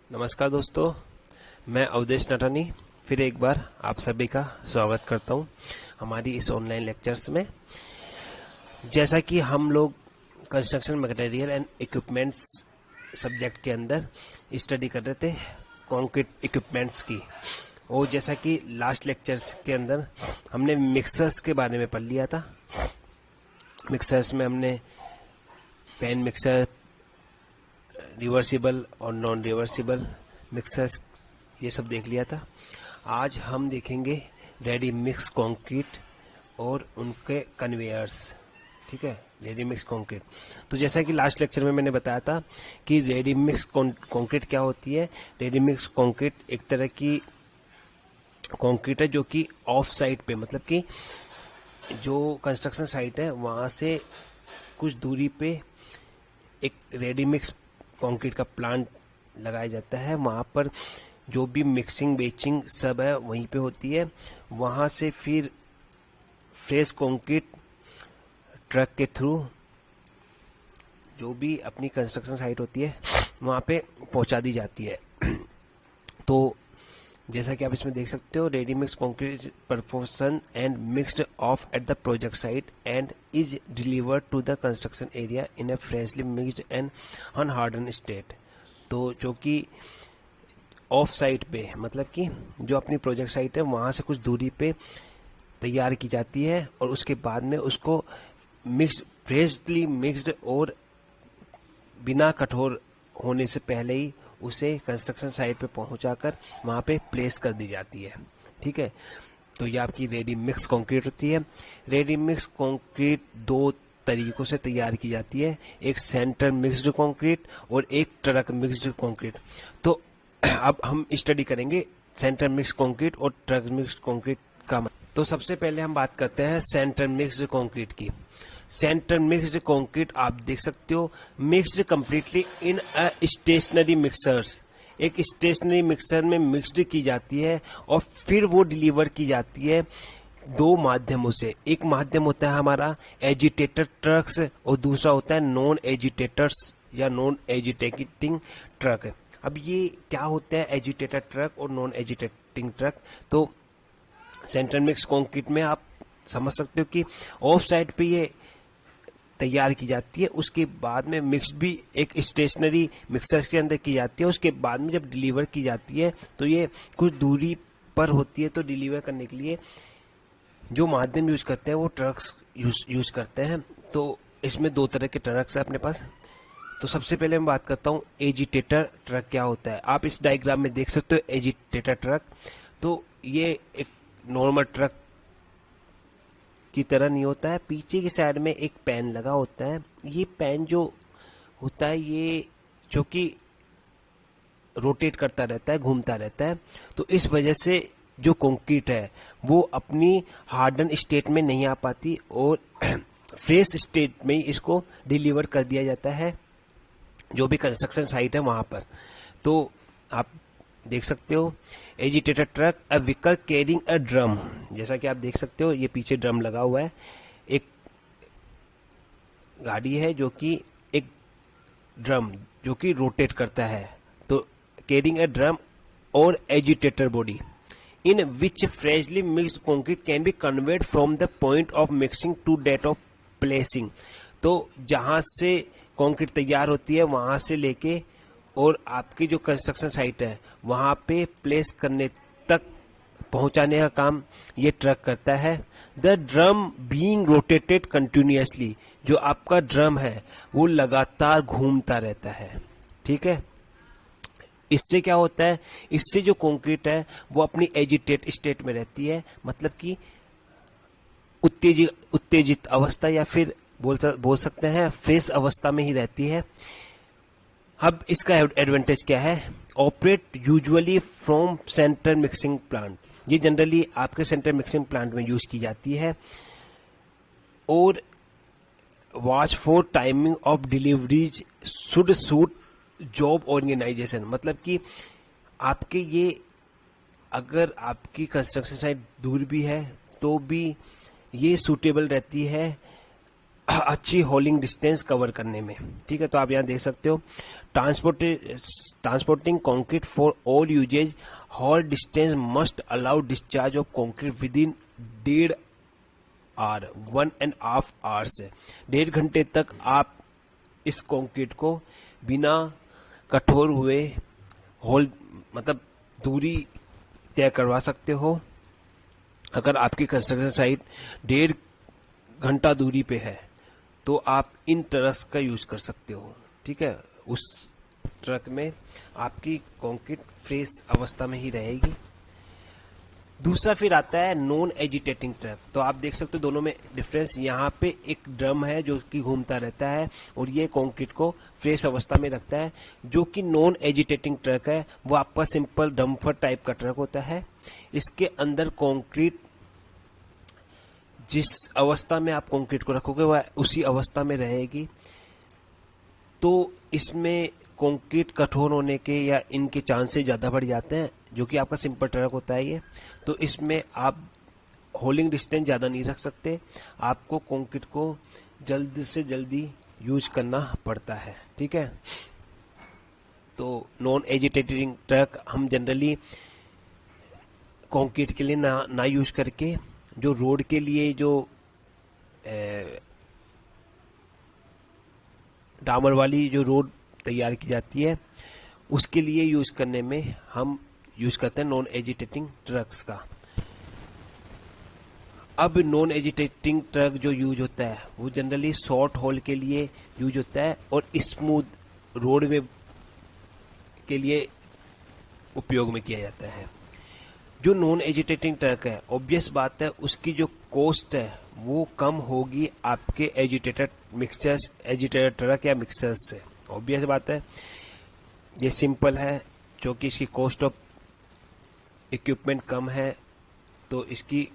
नमस्कार दोस्तों, मैं अवधेश नटानी फिर एक बार आप सभी का स्वागत करता हूं हमारी इस ऑनलाइन लेक्चर्स में। जैसा कि हम लोग construction material and equipments subject के अंदर स्टडी कर रहे थे कंक्रीट इक्विपमेंट्स की, और जैसा कि लास्ट लेक्चर्स के अंदर हमने मिक्सर्स के बारे में पढ़ लिया था। मिक्सर्स में हमने पेन मिक्सर, रिवर्सिबल और नॉन रिवर्सिबल मिक्सर्स, ये सब देख लिया था। आज हम देखेंगे रेडी मिक्स कंक्रीट और उनके कन्वेयर्स। ठीक है, रेडी मिक्स कंक्रीट। तो जैसा कि लास्ट लेक्चर में मैंने बताया था कि रेडी मिक्स कंक्रीट क्या होती है। रेडी मिक्स कंक्रीट एक तरह की कंक्रीट है जो कि ऑफ साइट पे, मतलब कि जो कंस्ट्रक्शन साइट है वहाँ से कुछ दूरी पे एक रेडी मिक्स कंक्रीट का प्लांट लगाया जाता है। वहाँ पर जो भी मिक्सिंग बेचिंग सब है वहीं पे होती है। वहाँ से फिर फ्रेश कंक्रीट ट्रक के थ्रू जो भी अपनी कंस्ट्रक्शन साइट होती है वहाँ पे पहुँचा दी जाती है। तो जैसा कि आप इसमें देख सकते हो, ready mix concrete proportioned and mixed off at the project site and is delivered to the construction area in a freshly mixed and unhardened state. तो जो कि ऑफ साइट पे, मतलब कि जो अपनी प्रोजेक्ट साइट है वहाँ से कुछ दूरी पे तैयार की जाती है और उसके बाद में उसको फ्रेशली मिक्सड और बिना कठोर होने से पहले ही उसे कंस्ट्रक्शन साइट पे पहुंचाकर वहाँ पे प्लेस कर दी जाती है। ठीक है, तो ये आपकी रेडी मिक्स कंक्रीट होती है। रेडी मिक्स कंक्रीट दो तरीकों से तैयार की जाती है, एक सेंटर मिक्स्ड कंक्रीट और एक ट्रक मिक्स्ड कंक्रीट। तो अब हम स्टडी करेंगे सेंटर मिक्स कंक्रीट और ट्रक मिक्स्ड कंक्रीट का। तो सबसे पहले हम बात करते हैं सेंटर मिक्स्ड कंक्रीट की। सेंटर मिक्स्ड कंक्रीट आप देख सकते हो, mixed completely in a stationary mixers. एक स्टेशनरी मिक्सर में मिक्स्ड की जाती है और फिर वो डिलीवर की जाती है दो माध्यमों से। एक माध्यम होता है हमारा एजिटेटर ट्रक्स और दूसरा होता है नॉन एजिटेटर्स या नॉन एजिटेटिंग ट्रक। अब ये क्या होता है एजिटेटर ट्रक और नॉन एजिटेटिंग ट्रक? तो सेंटर मिक्स कंक्रीट में आप समझ सकते हो कि ऑफ साइड पे ये तैयार की जाती है, उसके बाद में मिक्स भी एक स्टेशनरी मिक्सर्स के अंदर की जाती है। उसके बाद में जब डिलीवर की जाती है तो ये कुछ दूरी पर होती है। तो डिलीवर करने के लिए जो माध्यम यूज करते हैं वो ट्रक्स यूज करते हैं। तो इसमें दो तरह के ट्रक्स है अपने पास। तो सबसे पहले मैं बात करता हूँ एजिटेटर ट्रक क्या होता है। आप इस डायग्राम में देख सकते हो एजिटेटर ट्रक। तो ये एक नॉर्मल ट्रक की तरह नहीं होता है। पीछे की साइड में एक पैन लगा होता है। ये पैन जो होता है ये जो कि रोटेट करता रहता है, घूमता रहता है। तो इस वजह से जो कंक्रीट है वो अपनी हार्डन स्टेट में नहीं आ पाती और फ्रेश स्टेट में इसको डिलीवर कर दिया जाता है जो भी कंस्ट्रक्शन साइट है वहाँ पर। तो आप देख सकते हो agitator truck a vehicle carrying a drum. जैसा कि आप देख सकते हो ये पीछे ड्रम लगा हुआ है। एक गाड़ी है जो कि एक ड्रम जो कि रोटेट करता है। तो कैरिंग अ ड्रम और agitator body in which freshly mixed concrete can be conveyed from the point of mixing to date of placing. तो जहां से कंक्रीट तैयार होती है वहां से लेके और आपकी जो कंस्ट्रक्शन साइट है वहां पे प्लेस करने तक पहुंचाने का काम ये ट्रक करता है। The drum being rotated continuously. जो आपका ड्रम है वो लगातार घूमता रहता है। ठीक है, इससे क्या होता है, इससे जो कंक्रीट है वो अपनी एजिटेट स्टेट में रहती है, मतलब कि उत्तेजित अवस्था या फिर बोल सकते हैं फ्रेश अवस्था में ही रहती है। अब इसका एडवांटेज क्या है? Operate usually from centre mixing plant. ये जनरली आपके सेंटर मिक्सिंग प्लांट में यूज की जाती है। और watch for timing of deliveries should suit job organisation. मतलब कि आपके ये, अगर आपकी कंस्ट्रक्शन साइट दूर भी है तो भी ये सूटेबल रहती है अच्छी होलिंग डिस्टेंस कवर करने में। ठीक है, तो आप यहाँ देख सकते हो transporting concrete for all usages haul distance must allow discharge of concrete within 1.5 hour 1.5 hours. 1.5 घंटे तक आप इस कंक्रीट को बिना कठोर हुए होल मतलब दूरी तय करवा सकते हो। अगर आपकी कंस्ट्रक्शन साइट 1.5 घंटा दूरी पे है तो आप इन ट्रक्स का यूज कर सकते हो। ठीक है, उस ट्रक में आपकी कंक्रीट फ्रेश अवस्था में ही रहेगी। दूसरा फिर आता है नॉन एजिटेटिंग ट्रक। तो आप देख सकते हो दोनों में डिफरेंस। यहाँ पे एक ड्रम है जो कि घूमता रहता है और ये कंक्रीट को फ्रेश अवस्था में रखता है। जो कि नॉन एजिटेटिंग ट्रक है वो आपका सिंपल डम्फर टाइप का ट्रक होता है। इसके अंदर कंक्रीट जिस अवस्था में आप कंक्रीट को रखोगे वह उसी अवस्था में रहेगी। तो इसमें कंक्रीट कठोर होने के या इनके चांसेस ज़्यादा बढ़ जाते हैं, जो कि आपका सिंपल ट्रक होता है ये। तो इसमें आप होल्डिंग डिस्टेंस ज़्यादा नहीं रख सकते, आपको कंक्रीट को जल्द से जल्दी यूज करना पड़ता है। ठीक है, तो नॉन एजिटेटिंग ट्रक हम जनरली कंक्रीट के लिए ना यूज करके जो रोड के लिए जो डामर वाली जो रोड तैयार की जाती है उसके लिए यूज करने में हम यूज करते हैं नॉन एजिटेटिंग ट्रक्स का। अब नॉन एजिटेटिंग ट्रक जो यूज होता है वो जनरली शॉर्ट होल के लिए यूज होता है और स्मूथ रोडवे के लिए उपयोग में किया जाता है। जो नॉन एजिटेटिंग ट्रक है ऑब्वियस बात है उसकी जो कॉस्ट है वो कम होगी आपके एजिटेटेड मिक्सचर्स एजिटेटेड ट्रक या मिक्सचर्स से। ऑब्वियस बात है, ये सिंपल है। क्योंकि इसकी कॉस्ट ऑफ इक्विपमेंट कम है तो इसकी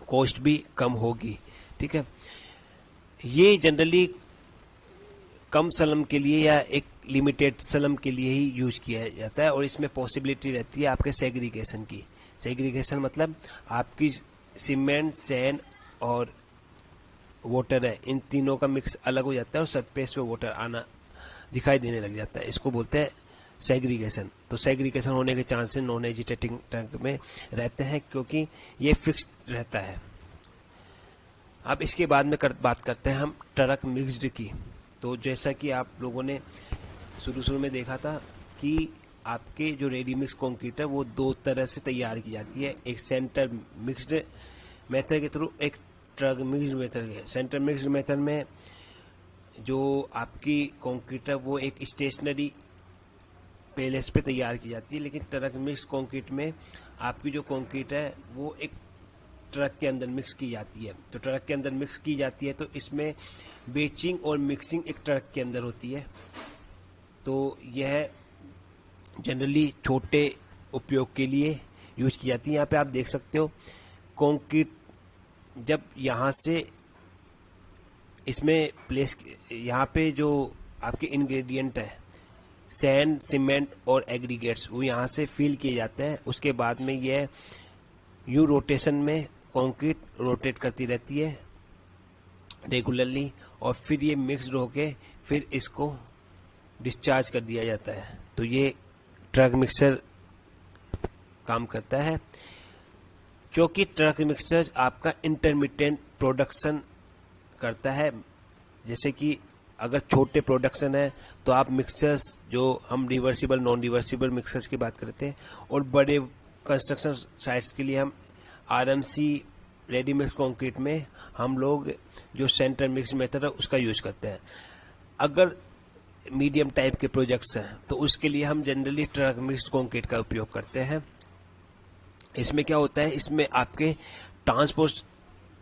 कॉस्ट भी कम होगी। ठीक है, ये जनरली कम सलम के लिए या एक लिमिटेड सलम के लिए ही यूज किया जाता है और इसमें पॉसिबिलिटी रहती है आपके सेग्रीगेशन की। सेग्रीगेशन मतलब आपकी सीमेंट सैंड और वाटर है, इन तीनों का मिक्स अलग हो जाता है और सरफेस पे वाटर आना दिखाई देने लग जाता है। इसको बोलते हैं सेग्रीगेशन। तो सेग्रीगेशन होने के चांसेस नॉन एजिटेटिंग ट्रक में रहते हैं क्योंकि ये फिक्स्ड रहता है। अब इसके बाद में बात करते हैं हम ट्रक मिक्स्ड की। तो जैसा कि आप लोगों ने शुरू में देखा था कि आपके जो रेडी मिक्स कंक्रीट है वो दो तरह से तैयार की जाती है, एक सेंटर मिक्स्ड मेथड के थ्रू, एक ट्रक मिक्स्ड मेथड है। सेंटर मिक्स्ड मेथड में जो आपकी कंक्रीट है वो एक स्टेशनरी पेलेस पे तैयार की जाती है, लेकिन ट्रक मिक्स कंक्रीट में आपकी जो कंक्रीट है वो एक ट्रक के अंदर मिक्स की जाती है। तो ट्रक के अंदर मिक्स की जाती है तो इसमें बेचिंग और मिक्सिंग एक ट्रक के अंदर होती है। तो यह जनरली छोटे उपयोग के लिए यूज की जाती है। यहाँ पे आप देख सकते हो कंक्रीट जब यहाँ से इसमें प्लेस, यहाँ पे जो आपके इंग्रेडिएंट है सैंड सीमेंट और एग्रीगेट्स वो यहाँ से फिल किए जाते हैं। उसके बाद में यह यू रोटेशन में कंक्रीट रोटेट करती रहती है रेगुलरली और फिर ये मिक्सड होके फिर इसको डिस्चार्ज कर दिया जाता है। तो ये ट्रक मिक्सर काम करता है। क्योंकि ट्रक मिक्सर आपका इंटरमिटेंट प्रोडक्शन करता है, जैसे कि अगर छोटे प्रोडक्शन है तो आप मिक्सचर्स जो हम रिवर्सिबल नॉन रिवर्सिबल मिक्सर्स की बात करते हैं, और बड़े कंस्ट्रक्शन साइट्स के लिए हम आरएमसी रेडी मिक्स कंक्रीट में हम लोग जो सेंटर मिक्स मेथड है उसका यूज करते हैं। अगर मीडियम टाइप के प्रोजेक्ट्स हैं तो उसके लिए हम जनरली ट्रक मिक्स कंक्रीट का उपयोग करते हैं। इसमें क्या होता है, इसमें आपके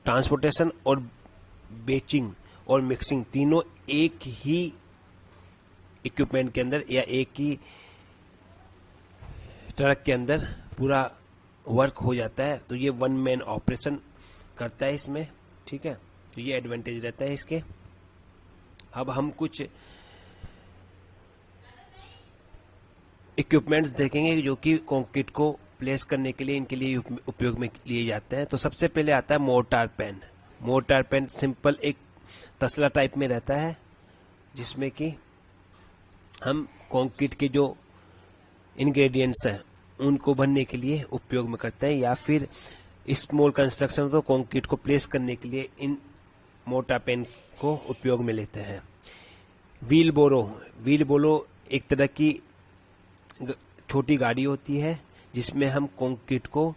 ट्रांसपोर्टेशन और बेचिंग और मिक्सिंग तीनों एक ही इक्विपमेंट के अंदर या एक ही ट्रक के अंदर पूरा वर्क हो जाता है। तो ये वन मैन ऑपरेशन करता है इसमें। ठीक है, तो ये एडवांटेज रहता है इसके। अब हम कुछ इक्विपमेंट्स देखेंगे जो कि कंक्रीट को प्लेस करने के लिए इनके लिए उपयोग में लिए जाते हैं। तो सबसे पहले आता है mortar pan. Mortar pan simple एक तसला टाइप में रहता है, जिसमें कि हम कंक्रीट के जो इंग्रेडिएंट्स हैं उनको भरने के लिए उपयोग में करते हैं, या फिर स्मॉल कंस्ट्रक्शन तो कंक्रीट को प्लेस करने के लिए इन मोटा पेन को उपयोग में लेते हैं। व्हील बोरो एक तरह की छोटी गाड़ी होती है जिसमें हम कंक्रीट को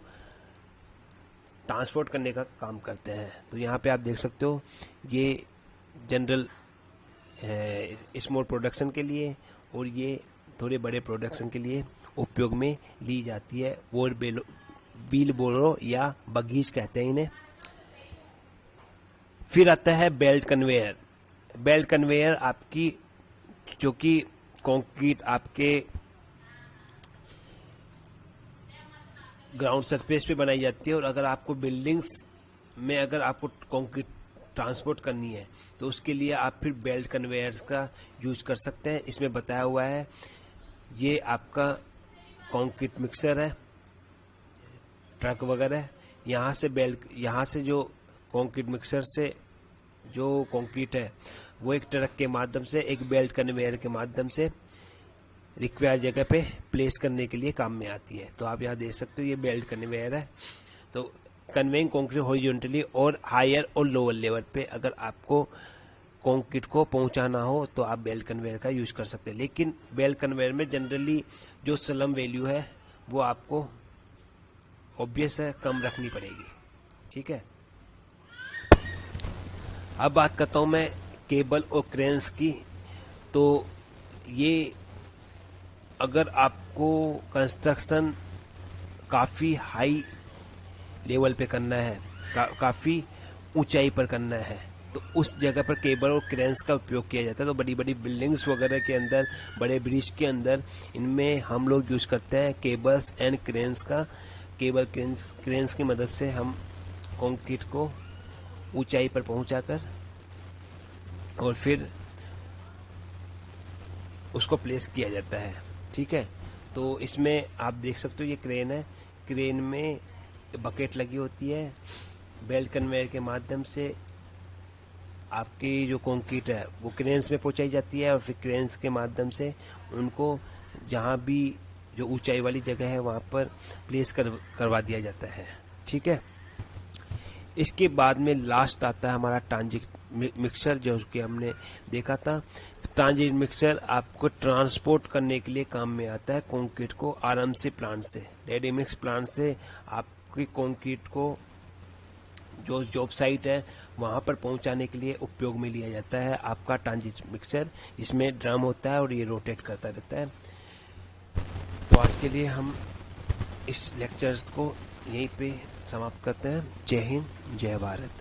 ट्रांसपोर्ट करने का काम करते हैं। तो यहाँ पे आप देख सकते हो ये जनरल स्मॉल प्रोडक्शन के लिए और ये थोड़े बड़े प्रोडक्शन के लिए उपयोग में ली जाती है। व्हील बोरो या बगीज कहते हैं इन्हें। फिर आता है बेल्ट कन्वेयर आपकी, जो कि कंक्रीट आपके ग्राउंड सरफेस पे बनाई जाती है, और अगर आपको बिल्डिंग्स में अगर आपको कंक्रीट ट्रांसपोर्ट करनी है तो उसके लिए आप फिर बेल्ट कन्वेयर्स का यूज कर सकते हैं। इसमें बताया हुआ है ये आपका कंक्रीट मिक्सर है, ट्रक वगैरह, यहाँ से जो कंक्रीट मिक्सर से जो कंक्रीट है वो एक ट्रक के माध्यम से एक बेल्ट कन्वेयर के माध्यम से रिक्वायर जगह पे प्लेस करने के लिए काम में आती है। तो आप यहाँ देख सकते हो ये बेल्ट कन्वेयर है। तो कन्वेइंग कंक्रीट हॉरिजॉन्टली और हायर और लोअर लेवल पे अगर आपको कंक्रीट को पहुंचाना हो तो आप बेल्ट कन्वेयर का यूज कर सकते हैं, लेकिन बेल्ट कन्वेयर में जनरली जो स्लम वैल्यू है वो आपको ऑब्वियस है कम रखनी पड़ेगी। ठीक है, अब बात करता हूं मैं केबल और क्रेन्स की। तो ये अगर आपको कंस्ट्रक्शन काफ़ी हाई लेवल पे करना है, काफ़ी ऊंचाई पर करना है, तो उस जगह पर केबल और क्रेन्स का उपयोग किया जाता है। तो बड़ी बड़ी बिल्डिंग्स वगैरह के अंदर, बड़े ब्रिज के अंदर, इनमें हम लोग यूज़ करते हैं केबल्स एंड क्रेन्स का। केबल क्रेन्स की मदद से हम कंक्रीट को ऊंचाई पर पहुंचाकर और फिर उसको प्लेस किया जाता है। ठीक है, तो इसमें आप देख सकते हो ये क्रेन है, क्रेन में बकेट लगी होती है, बेल्ट कन्वेयर के माध्यम से आपकी जो कंक्रीट है वो क्रेन्स में पहुंचाई जाती है, और फिर क्रेन्स के माध्यम से उनको जहां भी जो ऊंचाई वाली जगह है वहां पर प्लेस करवा दिया जाता है। ठीक है, इसके बाद में लास्ट आता है हमारा ट्रांजिट मिक्सर, जो कि हमने देखा था। ट्रांजिट मिक्सर आपको ट्रांसपोर्ट करने के लिए काम में आता है कंक्रीट को आरएमसी प्लांट से, रेडी मिक्स प्लांट से आपकी कंक्रीट को जो जॉब साइट है वहां पर पहुंचाने के लिए उपयोग में लिया जाता है आपका ट्रांजिट मिक्सर। इसमें ड्रम होता है और ये रोटेट करता रहता है। तो आज के लिए हम इस लेक्चर्स को यहीं पे समाप्त करते हैं। जय हिंद, जय भारत।